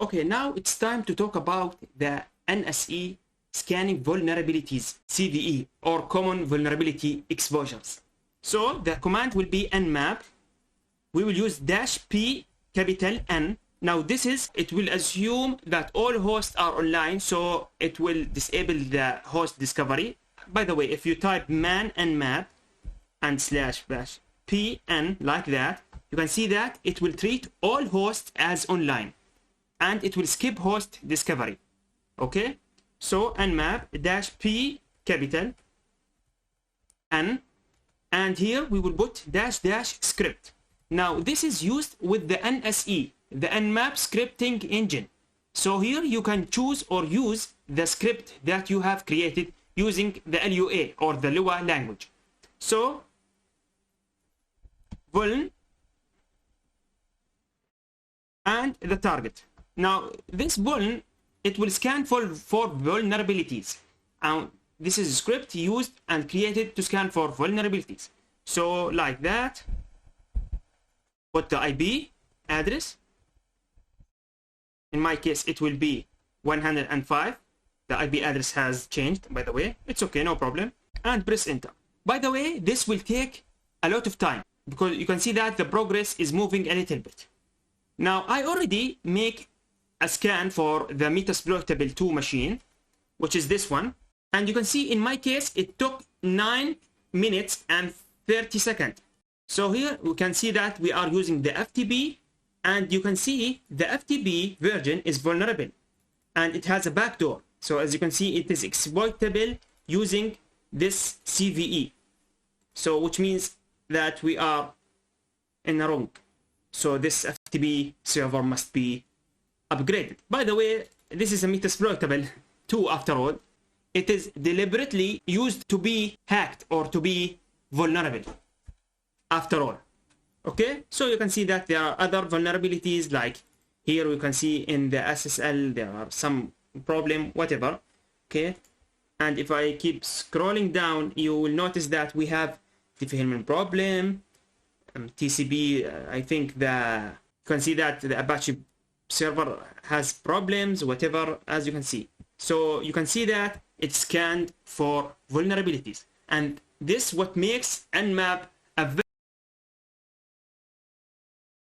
Okay, now it's time to talk about the NSE scanning vulnerabilities, CVE, or common vulnerability exposures. So the command will be nmap. We will use -p capital N. Now this is, it will assume that all hosts are online, so it will disable the host discovery. By the way, if you type man nmap and /bash pn like that, you can see that it will treat all hosts as online and it will skip host discovery. Okay, so nmap -p capital N, and here we will put -- script. Now this is used with the NSE, the Nmap scripting engine. So here you can choose or use the script that you have created using the LUA or the Lua language. So vuln and the target. Now this vuln, it will scan for vulnerabilities. This is a script used and created to scan for vulnerabilities. So like that, put the IP address. In my case, it will be 105. The IP address has changed, by the way. It's okay, no problem. And press enter. By the way, this will take a lot of time because you can see that the progress is moving a little bit. Now, I already make a scan for the Metasploitable 2 machine, which is this one. And you can see in my case, it took 9 minutes and 30 seconds. So here we can see that we are using the FTP, and you can see the FTP version is vulnerable and it has a backdoor. So as you can see, it is exploitable using this CVE. So which means that we are in the wrong. So this FTP server must be upgraded. By the way, this is a Metasploitable 2 after all. It is deliberately used to be hacked or to be vulnerable after all. Okay, so you can see that there are other vulnerabilities, like here we can see in the SSL there are some problem, whatever. Okay, and if I keep scrolling down, you will notice that we have Diffie-Hellman problem, TCP. I think you can see that the Apache server has problems, whatever, as you can see. So you can see that it's scanned for vulnerabilities, and this what makes Nmap